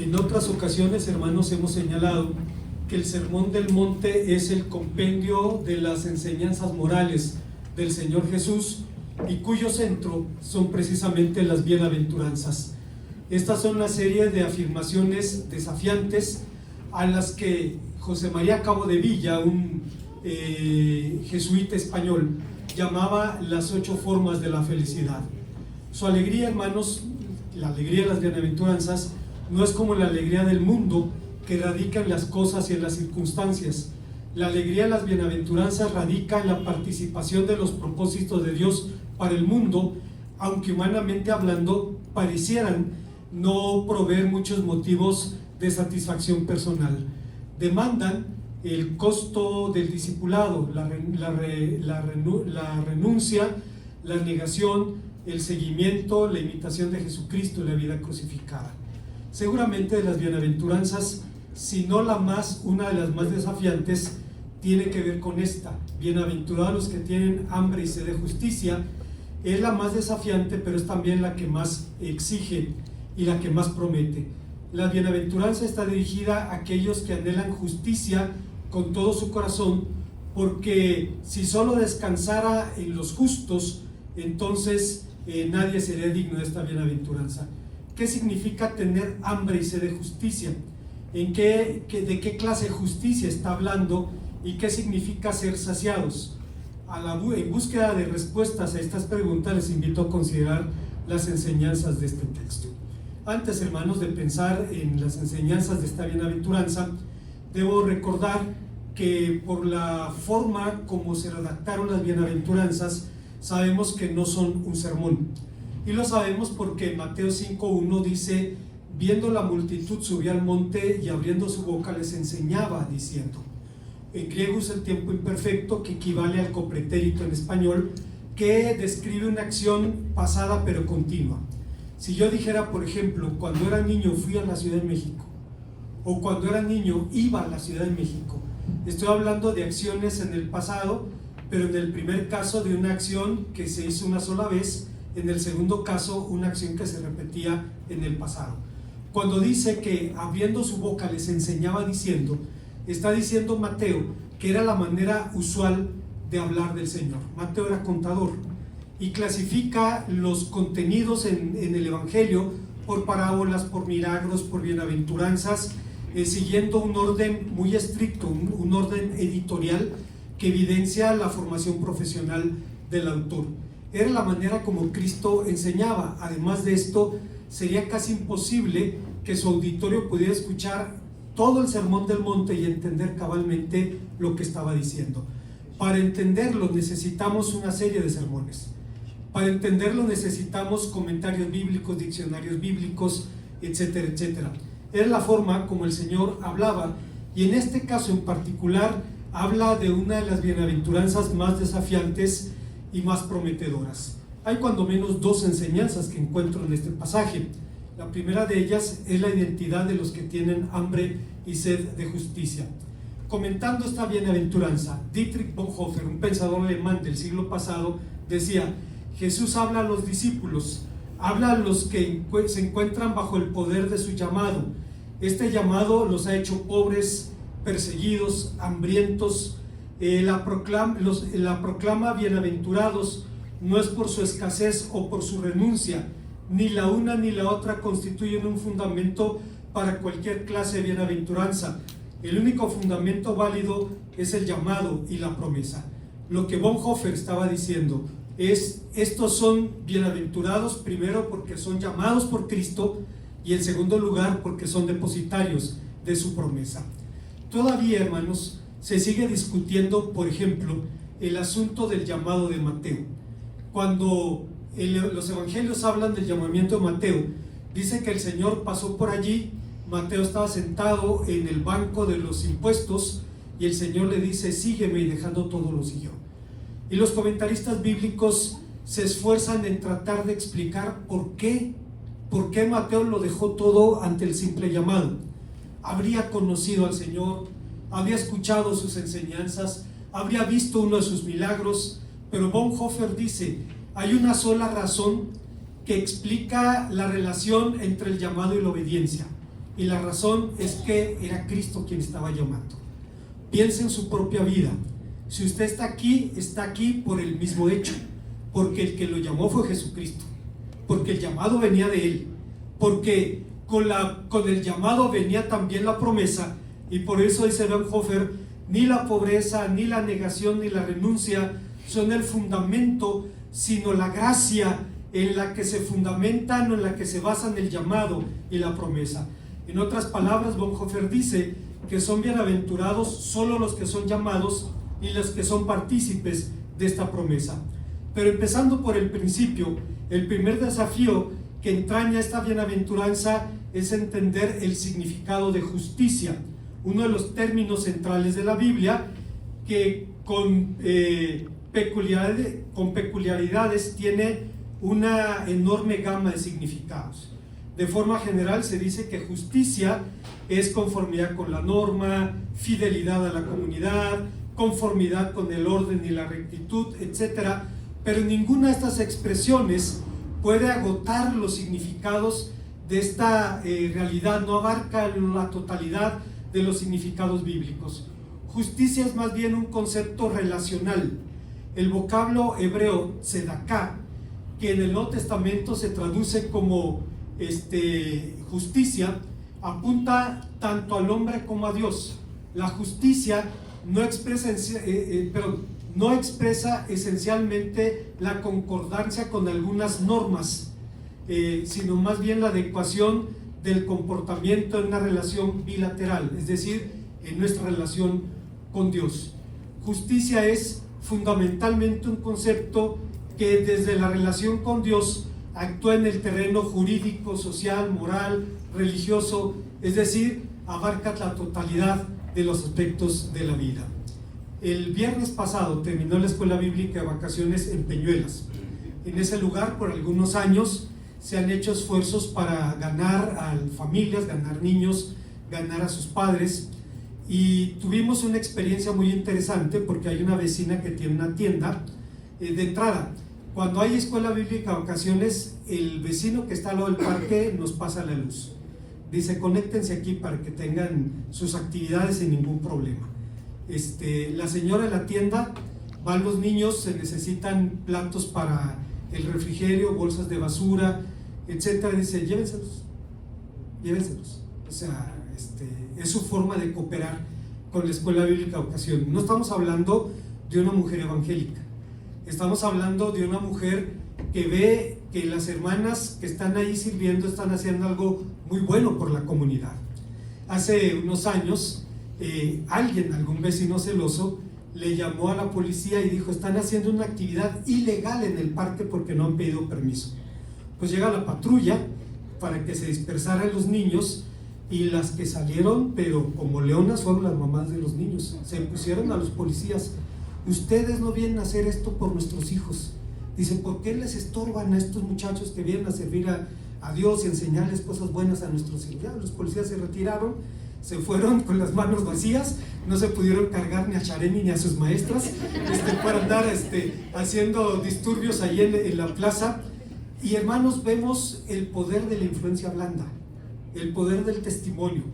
En otras ocasiones, hermanos, hemos señalado que el Sermón del Monte es el compendio de las enseñanzas morales del Señor Jesús y cuyo centro son precisamente las bienaventuranzas. Estas son una serie de afirmaciones desafiantes a las que José María Cabo de Villa, un jesuita español, llamaba las 8 formas de la felicidad. Su alegría, hermanos, la alegría de las bienaventuranzas, no es como la alegría del mundo que radica en las cosas y en las circunstancias. La alegría de las bienaventuranzas radica en la participación de los propósitos de Dios para el mundo, aunque humanamente hablando parecieran no proveer muchos motivos de satisfacción personal. Demandan el costo del discipulado, la renuncia, la negación, el seguimiento, la imitación de Jesucristo y la vida crucificada. Seguramente de las bienaventuranzas, si no la más, una de las más desafiantes, tiene que ver con esta: bienaventurados los que tienen hambre y sed de justicia. Es la más desafiante, pero es también la que más exige y la que más promete. La bienaventuranza está dirigida a aquellos que anhelan justicia con todo su corazón, porque si solo descansara en los justos, entonces nadie sería digno de esta bienaventuranza. ¿Qué significa tener hambre y sed de justicia? ¿De qué clase de justicia está hablando y qué significa ser saciados? En búsqueda de respuestas a estas preguntas, les invito a considerar las enseñanzas de este texto. Antes, hermanos, de pensar en las enseñanzas de esta bienaventuranza, debo recordar que por la forma como se redactaron las bienaventuranzas, sabemos que no son un sermón. Y lo sabemos porque Mateo 5:1 dice: viendo la multitud subió al monte y abriendo su boca les enseñaba diciendo. En griego es el tiempo imperfecto, que equivale al copretérito en español, que describe una acción pasada pero continua. Si yo dijera, por ejemplo, cuando era niño fui a la Ciudad de México, o cuando era niño iba a la Ciudad de México, estoy hablando de acciones en el pasado, pero en el primer caso de una acción que se hizo una sola vez, en el segundo caso una acción que se repetía en el pasado. Cuando dice que abriendo su boca les enseñaba diciendo, está diciendo Mateo que era la manera usual de hablar del Señor. Mateo era contador y clasifica los contenidos en el Evangelio por parábolas, por milagros, por bienaventuranzas, siguiendo un orden muy estricto, un orden editorial que evidencia la formación profesional del autor. Era la manera como Cristo enseñaba. Además de esto, sería casi imposible que su auditorio pudiera escuchar todo el Sermón del Monte y entender cabalmente lo que estaba diciendo. Para entenderlo necesitamos una serie de sermones. Para entenderlo necesitamos comentarios bíblicos, diccionarios bíblicos, etcétera, etcétera. Era la forma como el Señor hablaba, y en este caso en particular habla de una de las bienaventuranzas más desafiantes y más prometedoras. Hay cuando menos 2 enseñanzas que encuentro en este pasaje. La primera de ellas es la identidad de los que tienen hambre y sed de justicia. Comentando esta bienaventuranza, Dietrich Bonhoeffer, un pensador alemán del siglo pasado, decía: Jesús habla a los discípulos, habla a los que se encuentran bajo el poder de su llamado. Este llamado los ha hecho pobres, perseguidos, hambrientos. La proclama bienaventurados, no es por su escasez o por su renuncia, ni la una ni la otra constituyen un fundamento para cualquier clase de bienaventuranza. El único fundamento válido es el llamado y la promesa. Lo que Bonhoeffer estaba diciendo es: estos son bienaventurados primero porque son llamados por Cristo, y en segundo lugar porque son depositarios de su promesa. Todavía, hermanos, se sigue discutiendo, por ejemplo, el asunto del llamado de Mateo. Cuando los evangelios hablan del llamamiento de Mateo, dice que el Señor pasó por allí. Mateo estaba sentado en el banco de los impuestos y el Señor le dice: sígueme, y dejando todo lo siguió. Y los comentaristas bíblicos se esfuerzan en tratar de explicar por qué Mateo lo dejó todo ante el simple llamado. Habría conocido al Señor, había escuchado sus enseñanzas, habría visto uno de sus milagros, pero Bonhoeffer dice: hay una sola razón que explica la relación entre el llamado y la obediencia, y la razón es que era Cristo quien estaba llamando. Piense en su propia vida. Si usted está aquí por el mismo hecho, porque el que lo llamó fue Jesucristo, porque el llamado venía de Él, porque con el llamado venía también la promesa, y por eso dice Bonhoeffer, ni la pobreza, ni la negación, ni la renuncia son el fundamento, sino la gracia en la que se fundamentan o en la que se basan el llamado y la promesa. En otras palabras, Bonhoeffer dice que son bienaventurados solo los que son llamados y los que son partícipes de esta promesa. Pero empezando por el principio, el primer desafío que entraña esta bienaventuranza es entender el significado de justicia, uno de los términos centrales de la Biblia que con peculiaridades tiene una enorme gama de significados. De forma general se dice que justicia es conformidad con la norma, fidelidad a la comunidad, conformidad con el orden y la rectitud, etc. Pero ninguna de estas expresiones puede agotar los significados de esta realidad, no abarca la totalidad de los significados bíblicos. Justicia es más bien un concepto relacional. El vocablo hebreo tzedaká, que en el Nuevo Testamento se traduce como justicia, apunta tanto al hombre como a Dios. La justicia no expresa esencialmente la concordancia con algunas normas, sino más bien la adecuación del comportamiento en una relación bilateral, es decir, en nuestra relación con Dios. Justicia es fundamentalmente un concepto que desde la relación con Dios actúa en el terreno jurídico, social, moral, religioso, es decir, abarca la totalidad de los aspectos de la vida. El viernes pasado terminó la escuela bíblica de vacaciones en Peñuelas. En ese lugar, por algunos años, se han hecho esfuerzos para ganar a familias, ganar niños, ganar a sus padres, y tuvimos una experiencia muy interesante porque hay una vecina que tiene una tienda. De entrada, cuando hay escuela bíblica de vacaciones, el vecino que está al lado del parque nos pasa la luz. Dice, conéctense aquí para que tengan sus actividades sin ningún problema. La señora de la tienda, van los niños, se necesitan platos para el refrigerio, bolsas de basura, etcétera. Dice, llévenselos. O sea, es su forma de cooperar con la escuela bíblica de ocasión. No estamos hablando de una mujer evangélica, estamos hablando de una mujer que ve que las hermanas que están ahí sirviendo están haciendo algo muy bueno por la comunidad. Hace unos años, algún vecino celoso, le llamó a la policía y dijo, están haciendo una actividad ilegal en el parque porque no han pedido permiso. Pues llega la patrulla para que se dispersaran los niños, y las que salieron, pero como leonas, fueron las mamás de los niños. Se pusieron a los policías, ustedes no vienen a hacer esto por nuestros hijos. Dice, ¿por qué les estorban a estos muchachos que vienen a servir a Dios y enseñarles cosas buenas a nuestros hijos? Ya, los policías se retiraron, se fueron con las manos vacías, no se pudieron cargar ni a Chareni ni a sus maestras para andar haciendo disturbios ahí en la plaza. Y hermanos, vemos el poder de la influencia blanda, el poder del testimonio,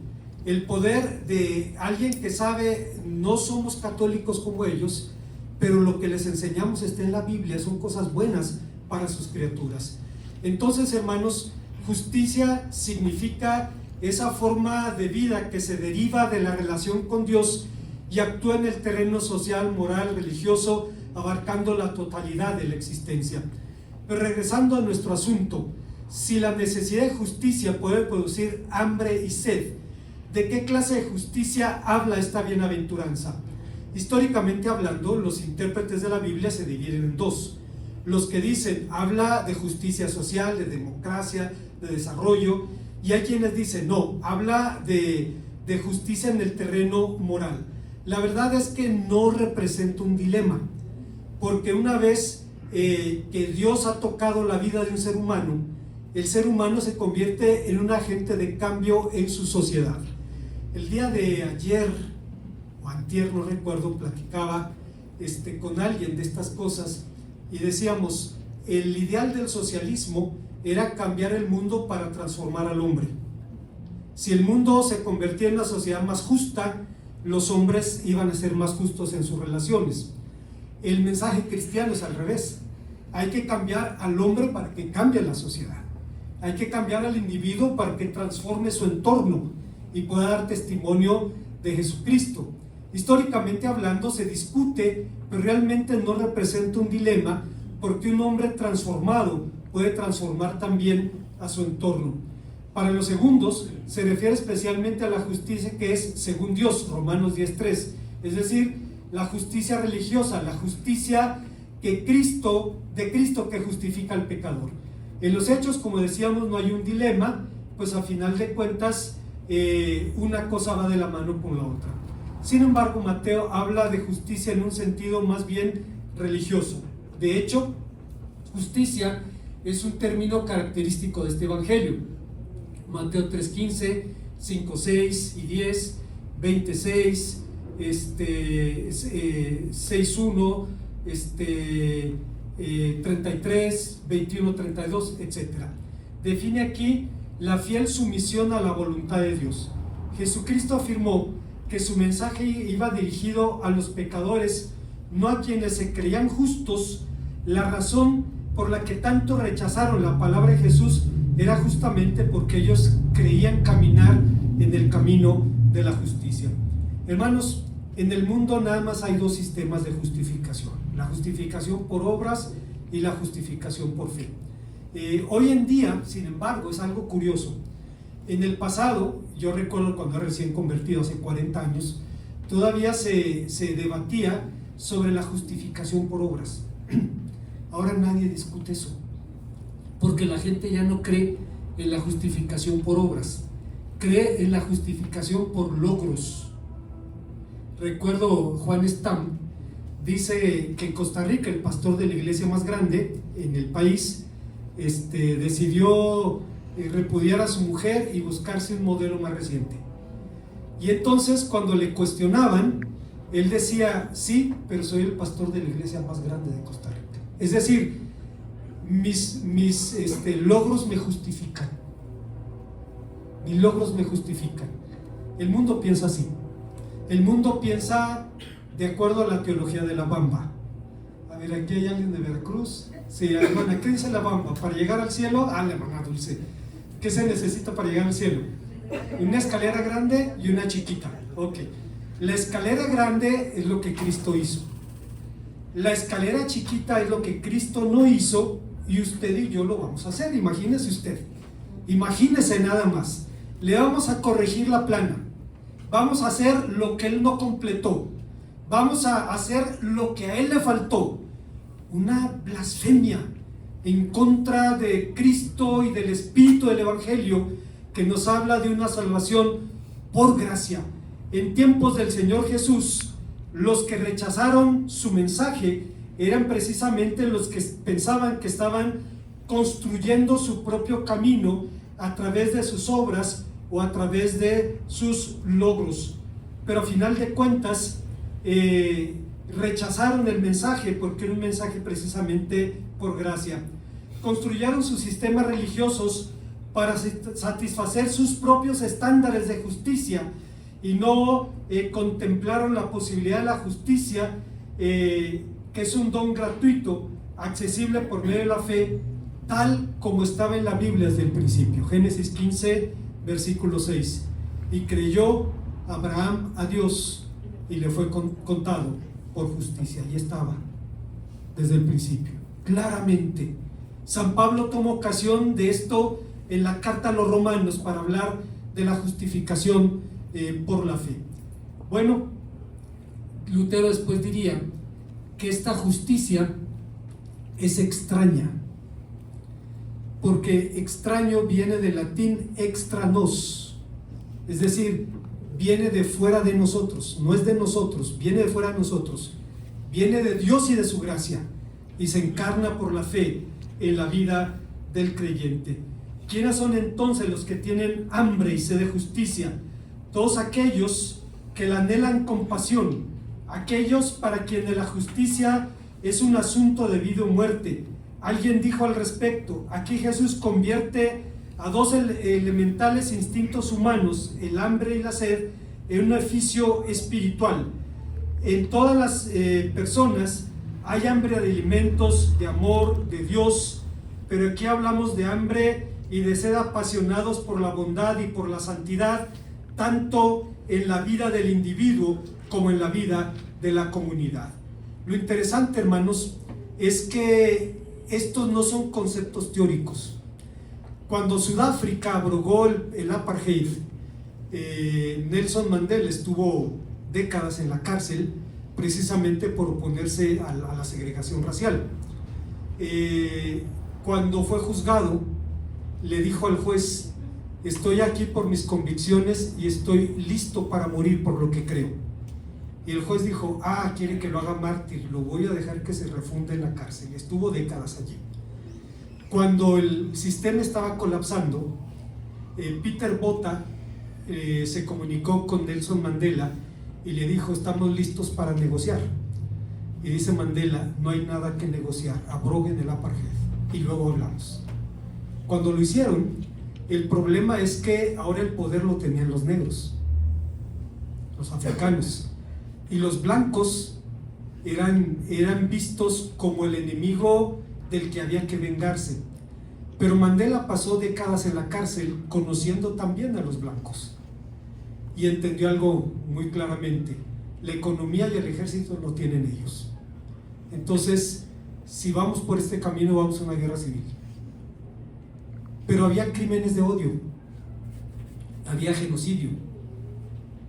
el poder de alguien que sabe, no somos católicos como ellos, pero lo que les enseñamos está en la Biblia, son cosas buenas para sus criaturas. Entonces, hermanos, justicia significa esa forma de vida que se deriva de la relación con Dios y actúa en el terreno social, moral, religioso, abarcando la totalidad de la existencia. Pero regresando a nuestro asunto, si la necesidad de justicia puede producir hambre y sed, ¿de qué clase de justicia habla esta bienaventuranza? Históricamente hablando, los intérpretes de la Biblia se dividen en dos. Los que dicen, habla de justicia social, de democracia, de desarrollo, y hay quienes dicen, no, habla de justicia en el terreno moral. La verdad es que no representa un dilema, porque una vez que Dios ha tocado la vida de un ser humano, el ser humano se convierte en un agente de cambio en su sociedad. El día de ayer o antier, no recuerdo, platicaba con alguien de estas cosas y decíamos, el ideal del socialismo era cambiar el mundo para transformar al hombre. Si el mundo se convertía en una sociedad más justa, los hombres iban a ser más justos en sus relaciones. El mensaje cristiano es al revés. Hay que cambiar al hombre para que cambie la sociedad. Hay que cambiar al individuo para que transforme su entorno y pueda dar testimonio de Jesucristo. Históricamente hablando se discute, pero realmente no representa un dilema, porque un hombre transformado puede transformar también a su entorno. Para los segundos se refiere especialmente a la justicia que es según Dios, Romanos 10:3, es decir, la justicia religiosa, la justicia de Cristo que justifica al pecador. En los hechos, como decíamos, no hay un dilema, pues a final de cuentas una cosa va de la mano con la otra. Sin embargo, Mateo habla de justicia en un sentido más bien religioso. De hecho, justicia es un término característico de este evangelio. Mateo 3:15, 5:6 y 10, 26, 6:1, 33, 21, 32, etc. Define aquí la fiel sumisión a la voluntad de Dios. Jesucristo afirmó que su mensaje iba dirigido a los pecadores, no a quienes se creían justos. La razón por la que tanto rechazaron la palabra de Jesús era justamente porque ellos creían caminar en el camino de la justicia. Hermanos, en el mundo nada más hay dos sistemas de justificación: la justificación por obras y la justificación por fe. Hoy en día, sin embargo, es algo curioso. En el pasado, yo recuerdo cuando era recién convertido, hace 40 años, todavía se debatía sobre la justificación por obras. Ahora nadie discute eso, porque la gente ya no cree en la justificación por obras, cree en la justificación por logros. Recuerdo Juan Stam dice que en Costa Rica el pastor de la iglesia más grande en el país decidió repudiar a su mujer y buscarse un modelo más reciente. Y entonces cuando le cuestionaban, él decía: sí, pero soy el pastor de la iglesia más grande de Costa Rica. Es decir, mis logros me justifican. Mis logros me justifican. El mundo piensa así. El mundo piensa de acuerdo a la teología de la Bamba. A ver, aquí hay alguien de Veracruz. Sí, bueno, ¿qué dice la Bamba? Para llegar al cielo, la mamá dulce. ¿Qué se necesita para llegar al cielo? Una escalera grande y una chiquita. Ok. La escalera grande es lo que Cristo hizo. La escalera chiquita es lo que Cristo no hizo, y usted y yo lo vamos a hacer. Imagínese usted. Imagínese nada más. Le vamos a corregir la plana. Vamos a hacer lo que Él no completó. Vamos a hacer lo que a Él le faltó. Una blasfemia en contra de Cristo y del espíritu del Evangelio, que nos habla de una salvación por gracia. En tiempos del Señor Jesús, los que rechazaron su mensaje eran precisamente los que pensaban que estaban construyendo su propio camino a través de sus obras o a través de sus logros. Pero a final de cuentas rechazaron el mensaje porque era un mensaje precisamente por gracia. Construyeron sus sistemas religiosos para satisfacer sus propios estándares de justicia y no contemplaron la posibilidad de la justicia, que es un don gratuito, accesible por medio de la fe, tal como estaba en la Biblia desde el principio. Génesis 15, versículo 6. Y creyó Abraham a Dios y le fue contado por justicia. Ahí estaba desde el principio, claramente. San Pablo toma ocasión de esto en la carta a los Romanos para hablar de la justificación por la fe. Bueno, Lutero después diría que esta justicia es extraña, porque extraño viene del latín extra nos, es decir, viene de fuera de nosotros, no es de nosotros, viene de fuera de nosotros, viene de Dios y de su gracia, y se encarna por la fe en la vida del creyente. ¿Quiénes son entonces los que tienen hambre y sed de justicia? Todos aquellos que la anhelan con pasión, aquellos para quienes la justicia es un asunto de vida o muerte. Alguien dijo al respecto: aquí Jesús convierte a dos elementales instintos humanos, el hambre y la sed, en un oficio espiritual. En todas las personas hay hambre de alimentos, de amor, de Dios, pero aquí hablamos de hambre y de sed apasionados por la bondad y por la santidad, tanto en la vida del individuo como en la vida de la comunidad. Lo interesante, hermanos, es que estos no son conceptos teóricos. Cuando Sudáfrica abrogó el apartheid, Nelson Mandela estuvo décadas en la cárcel precisamente por oponerse a la segregación racial. Cuando fue juzgado, le dijo al juez: estoy aquí por mis convicciones y estoy listo para morir por lo que creo. Y el juez dijo: quiere que lo haga mártir, lo voy a dejar que se refunda en la cárcel. Y estuvo décadas allí. Cuando el sistema estaba colapsando, Peter Botha se comunicó con Nelson Mandela y le dijo: estamos listos para negociar. Y dice Mandela: no hay nada que negociar, abroguen el apartheid y luego hablamos. Cuando lo hicieron, el problema es que ahora el poder lo tenían los negros, los africanos, y los blancos eran vistos como el enemigo del que había que vengarse. Pero Mandela pasó décadas en la cárcel conociendo también a los blancos y entendió algo muy claramente: la economía y el ejército lo tienen ellos. Entonces, si vamos por este camino, vamos a una guerra civil. Pero había crímenes de odio, había genocidio.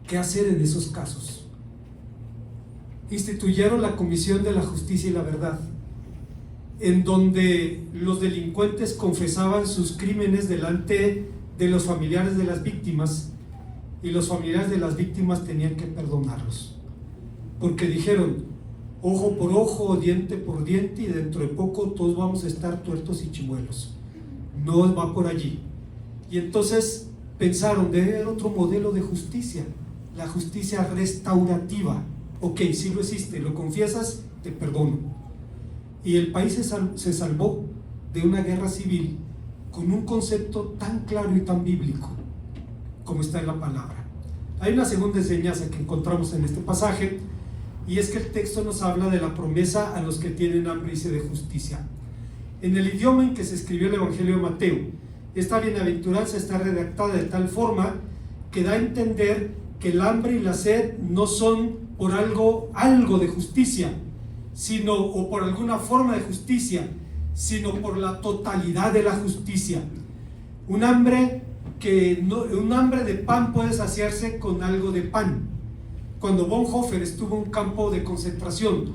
¿Qué hacer en esos casos? Instituyeron la Comisión de la Justicia y la Verdad, en donde los delincuentes confesaban sus crímenes delante de los familiares de las víctimas, y los familiares de las víctimas tenían que perdonarlos, porque dijeron: ojo por ojo, diente por diente, y dentro de poco todos vamos a estar tuertos y chimuelos. No va por allí. Y entonces pensaron: debe haber otro modelo de justicia, la justicia restaurativa. Ok, si lo existe, lo confiesas, te perdono. Y el país se salvó de una guerra civil con un concepto tan claro y tan bíblico como está en la palabra. Hay una segunda enseñanza que encontramos en este pasaje, y es que el texto nos habla de la promesa a los que tienen hambre y sed de justicia. En el idioma en que se escribió el Evangelio de Mateo, esta bienaventuranza está redactada de tal forma que da a entender que el hambre y la sed no son por algo de justicia, o por alguna forma de justicia, sino por la totalidad de la justicia. Un hambre de pan puede saciarse con algo de pan. Cuando Bonhoeffer estuvo en un campo de concentración,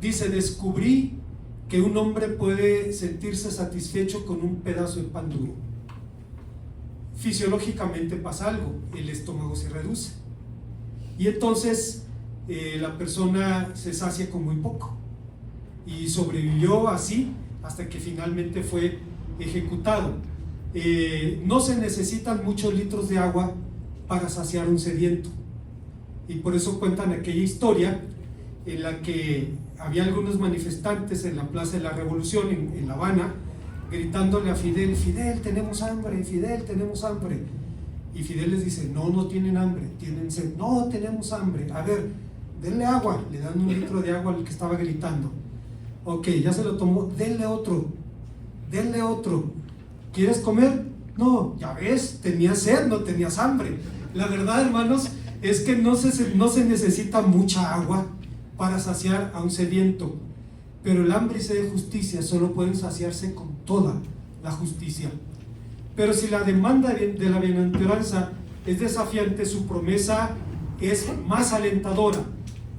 dice: descubrí que un hombre puede sentirse satisfecho con un pedazo de pan duro. Fisiológicamente pasa algo, el estómago se reduce y entonces la persona se sacia con muy poco, y sobrevivió así hasta que finalmente fue ejecutado. No se necesitan muchos litros de agua para saciar un sediento, y por eso cuentan aquella historia en la que había algunos manifestantes en la Plaza de la Revolución en La Habana gritándole a Fidel: Fidel, tenemos hambre, Fidel, tenemos hambre. Y Fidel les dice: no tienen hambre, tienen sed. No, tenemos hambre. A ver, denle agua. Le dan un litro de agua al que estaba gritando. Ok, ya se lo tomó, denle otro. ¿Quieres comer? No, ya ves, tenías sed, no tenías hambre. La verdad, hermanos, es que no se necesita mucha agua para saciar a un sediento, pero el hambre y sed de justicia solo pueden saciarse con toda la justicia. Pero si la demanda de la bienaventuranza es desafiante, su promesa es más alentadora.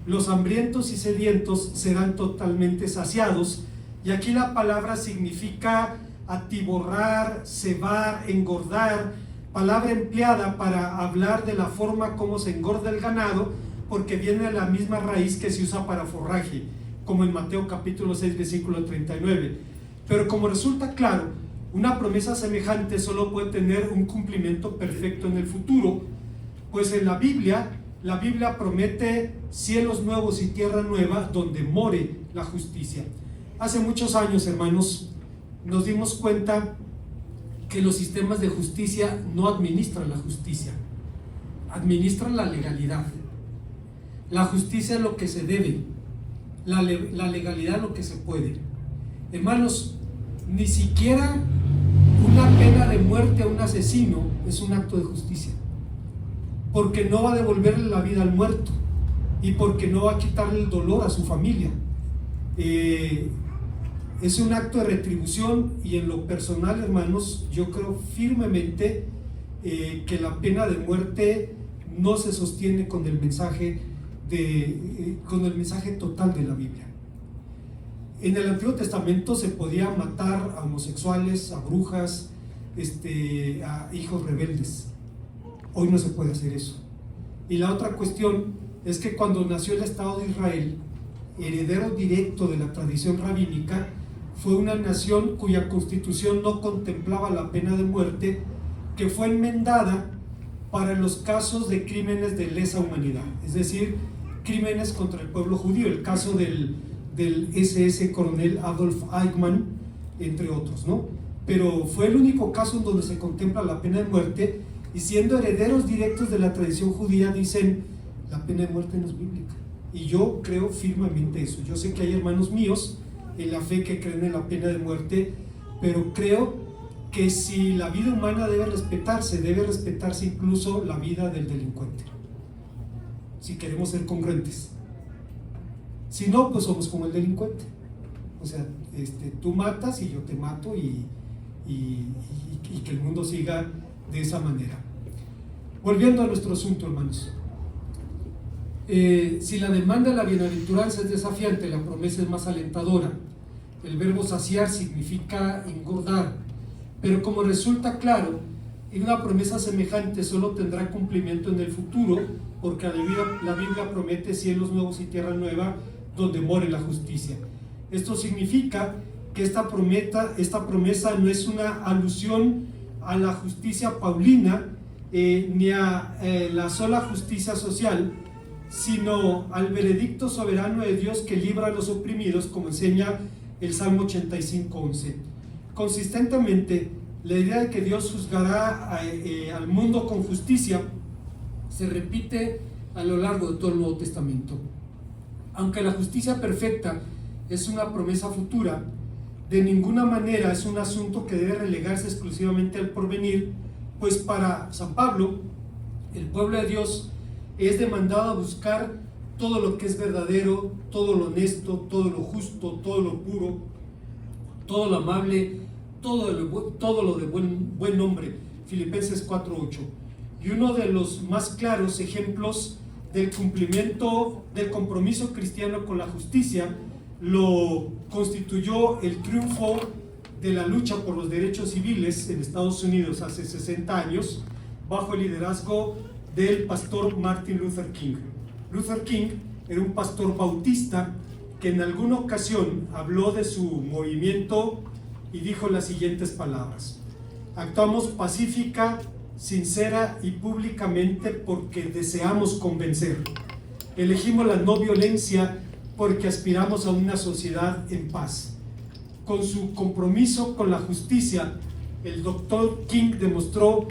Los hambrientos y sedientos serán totalmente saciados, y aquí la palabra significa atiborrar, cebar, engordar, palabra empleada para hablar de la forma como se engorda el ganado, porque viene de la misma raíz que se usa para forraje, como en Mateo capítulo 6 versículo 39. Pero como resulta claro, una promesa semejante solo puede tener un cumplimiento perfecto en el futuro, pues en la Biblia promete cielos nuevos y tierra nueva donde more la justicia. Hace muchos años, hermanos, nos dimos cuenta que los sistemas de justicia no administran la justicia, administran la legalidad. La justicia es lo que se debe, la legalidad es lo que se puede. Hermanos, ni siquiera una pena de muerte a un asesino es un acto de justicia, porque no va a devolverle la vida al muerto y porque no va a quitarle el dolor a su familia. Es un acto de retribución, y en lo personal, hermanos, yo creo firmemente que la pena de muerte no se sostiene con el mensaje total de la Biblia. En el Antiguo Testamento se podía matar a homosexuales, a brujas, a hijos rebeldes. Hoy no se puede hacer eso. Y la otra cuestión es que cuando nació el Estado de Israel, heredero directo de la tradición rabínica, fue una nación cuya constitución no contemplaba la pena de muerte, que fue enmendada para los casos de crímenes de lesa humanidad, es decir, crímenes contra el pueblo judío, el caso del SS coronel Adolf Eichmann, entre otros, ¿no? Pero fue el único caso en donde se contempla la pena de muerte, y siendo herederos directos de la tradición judía, dicen, la pena de muerte no es bíblica. Y yo creo firmemente eso. Yo sé que hay hermanos míos en la fe que creen en la pena de muerte, pero creo que si la vida humana debe respetarse incluso la vida del delincuente, si queremos ser congruentes. Si no, pues somos como el delincuente. O sea, tú matas y yo te mato, y que el mundo siga de esa manera. Volviendo a nuestro asunto, hermanos. Si la demanda de la bienaventuranza es desafiante, la promesa es más alentadora. El verbo saciar significa engordar, pero como resulta claro, una promesa semejante solo tendrá cumplimiento en el futuro, porque la Biblia promete cielos nuevos y tierra nueva donde more la justicia. Esto significa que esta promesa no es una alusión a la justicia paulina, ni a la sola justicia social, sino al veredicto soberano de Dios que libra a los oprimidos, como enseña el Salmo 85:11. Consistentemente, la idea de que Dios juzgará al mundo con justicia se repite a lo largo de todo el Nuevo Testamento. Aunque la justicia perfecta es una promesa futura, de ninguna manera es un asunto que debe relegarse exclusivamente al porvenir, pues para San Pablo, el pueblo de Dios es demandado a buscar todo lo que es verdadero, todo lo honesto, todo lo justo, todo lo puro, todo lo amable, todo lo de buen nombre. Filipenses 4:8. Y uno de los más claros ejemplos del cumplimiento del compromiso cristiano con la justicia lo constituyó el triunfo de la lucha por los derechos civiles en Estados Unidos hace 60 años, bajo el liderazgo del pastor Martin Luther King. Luther King era un pastor bautista que en alguna ocasión habló de su movimiento y dijo las siguientes palabras: actuamos pacífica, sincera y públicamente porque deseamos convencer. Elegimos la no violencia porque aspiramos a una sociedad en paz. Con su compromiso con la justicia, el doctor King demostró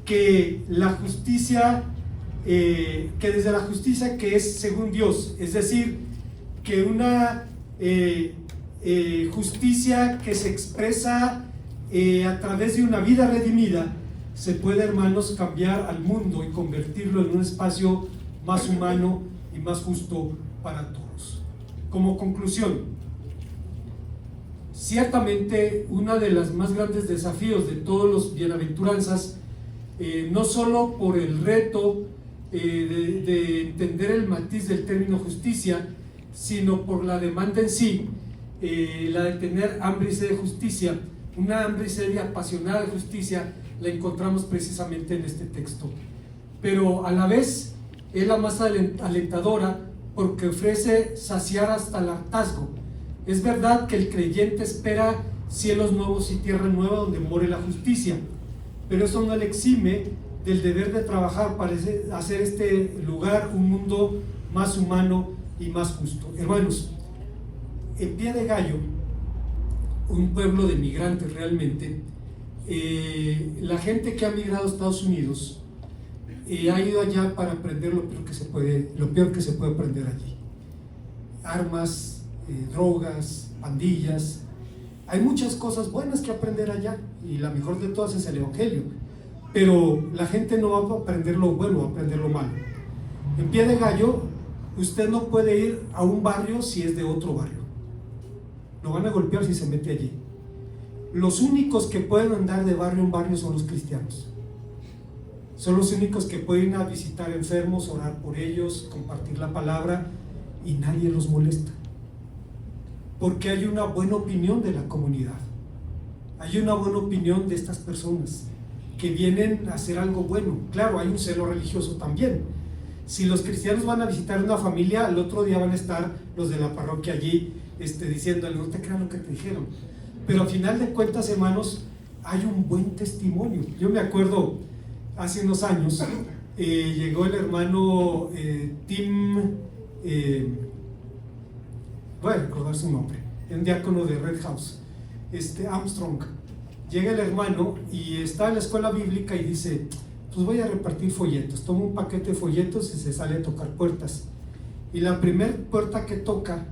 que la justicia, que desde la justicia que es según Dios, es decir, que una justicia que se expresa a través de una vida redimida, se puede, hermanos, cambiar al mundo y convertirlo en un espacio más humano y más justo para todos. Como conclusión, ciertamente uno de los más grandes desafíos de todos los bienaventuranzas, no solo por el reto de entender el matiz del término justicia, sino por la demanda en sí, la de tener hambre y sed de justicia, una hambre y sed apasionada de justicia, la encontramos precisamente en este texto. Pero a la vez es la más alentadora porque ofrece saciar hasta el hartazgo. Es verdad que el creyente espera cielos nuevos y tierra nueva donde more la justicia, pero eso no le exime del deber de trabajar para hacer este lugar un mundo más humano y más justo. Hermanos, en Pie de Gallo, un pueblo de migrantes realmente, la gente que ha migrado a Estados Unidos ha ido allá para aprender lo peor que se puede aprender allí. Armas, drogas, pandillas. Hay muchas cosas buenas que aprender allá, y la mejor de todas es el Evangelio. Pero la gente no va a aprender lo bueno, va a aprender lo malo. En Pie de Gallo, usted no puede ir a un barrio si es de otro barrio. Lo van a golpear si se mete allí. Los únicos que pueden andar de barrio en barrio son los cristianos. Son los únicos que pueden ir a visitar enfermos, orar por ellos, compartir la palabra, y nadie los molesta. Porque hay una buena opinión de la comunidad. Hay una buena opinión de estas personas que vienen a hacer algo bueno. Claro, hay un celo religioso también. Si los cristianos van a visitar una familia, al otro día van a estar los de la parroquia allí diciéndole: no te crean lo que te dijeron. Pero al final de cuentas, hermanos, hay un buen testimonio. Yo me acuerdo, hace unos años, llegó el hermano Tim, voy a recordar su nombre, un diácono de Red House, Armstrong. Llega el hermano y está en la escuela bíblica y dice: pues voy a repartir folletos. Toma un paquete de folletos y se sale a tocar puertas. Y la primera puerta que toca,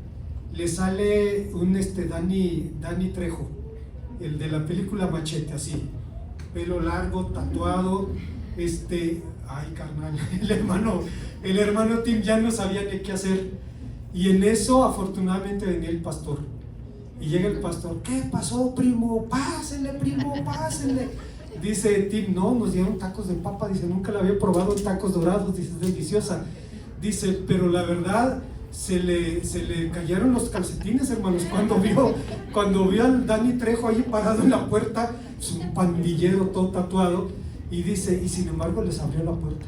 le sale un Danny Trejo, el de la película Machete, así, pelo largo, tatuado, ay carnal, el hermano Tim ya no sabía ni qué hacer. Y en eso afortunadamente venía el pastor. Y llega el pastor: ¿qué pasó, primo? Pásenle, primo, pásenle. Dice Tim: no, nos dieron tacos de papa. Dice: nunca la había probado en tacos dorados. Dice: es deliciosa. Dice: pero la verdad, se le cayeron los calcetines, hermanos, cuando vio al Danny Trejo ahí parado en la puerta, pues un pandillero todo tatuado. Y dice: y sin embargo les abrió la puerta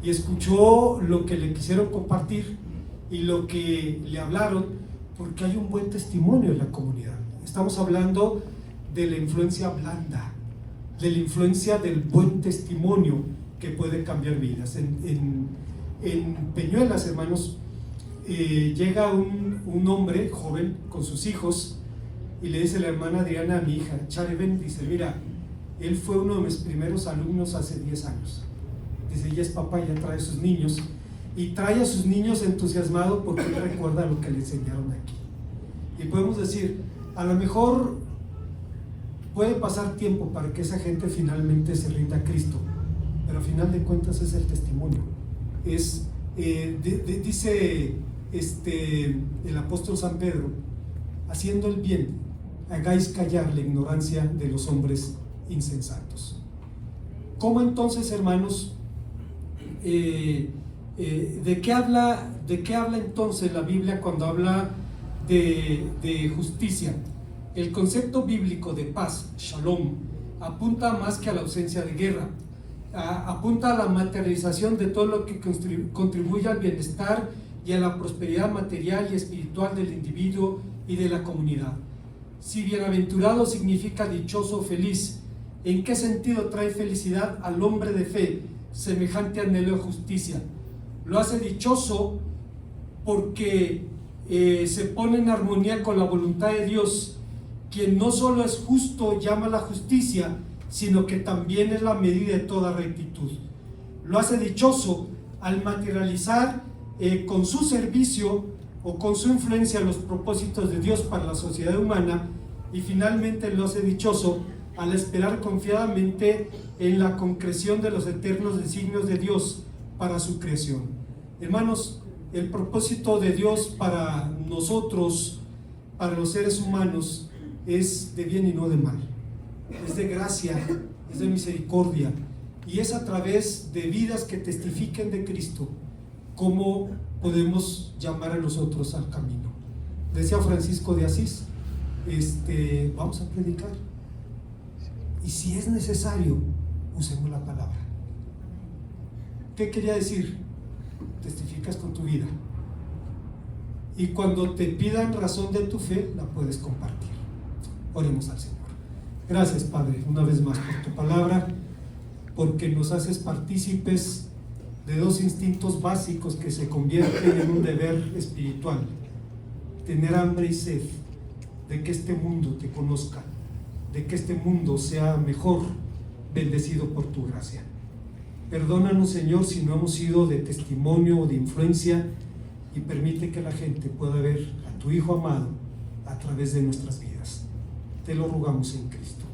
y escuchó lo que le quisieron compartir y lo que le hablaron, porque hay un buen testimonio en la comunidad. Estamos hablando de la influencia blanda, de la influencia del buen testimonio que puede cambiar vidas. En Peñuelas, hermanos, llega un hombre joven con sus hijos y le dice a la hermana Adriana, a mi hija, Charen, dice: mira, él fue uno de mis primeros alumnos hace 10 años. Dice: ya es papá, ya trae a sus niños, y trae a sus niños entusiasmado porque él recuerda lo que le enseñaron aquí. Y podemos decir, a lo mejor puede pasar tiempo para que esa gente finalmente se rinda a Cristo, pero al final de cuentas es el testimonio. Dice el apóstol San Pedro: haciendo el bien, hagáis callar la ignorancia de los hombres insensatos. ¿Cómo entonces, hermanos, de qué habla entonces la Biblia cuando habla de justicia? El concepto bíblico de paz, shalom, apunta más que a la ausencia de guerra, apunta a la materialización de todo lo que contribuye al bienestar y a la prosperidad material y espiritual del individuo y de la comunidad. Si bienaventurado significa dichoso o feliz, ¿en qué sentido trae felicidad al hombre de fe semejante anhelo de justicia? Lo hace dichoso porque se pone en armonía con la voluntad de Dios, quien no solo es justo, llama a la justicia, sino que también es la medida de toda rectitud. Lo hace dichoso al materializar con su servicio o con su influencia los propósitos de Dios para la sociedad humana, y finalmente lo hace dichoso al esperar confiadamente en la concreción de los eternos designios de Dios para su creación. Hermanos, el propósito de Dios para nosotros, para los seres humanos, es de bien y no de mal, es de gracia, es de misericordia, y es a través de vidas que testifiquen de Cristo cómo podemos llamar a los otros al camino. Decía Francisco de Asís, vamos a predicar, y si es necesario, usemos la palabra. ¿Qué quería decir? Testificas con tu vida, y cuando te pidan razón de tu fe, la puedes compartir. Oremos al Señor. Gracias, Padre, una vez más por tu palabra, porque nos haces partícipes de dos instintos básicos que se convierten en un deber espiritual: tener hambre y sed de que este mundo te conozca, de que este mundo sea mejor, bendecido por tu gracia. Perdónanos, Señor, si no hemos sido de testimonio o de influencia, y permite que la gente pueda ver a tu Hijo amado a través de nuestras vidas. Te lo rogamos en Cristo.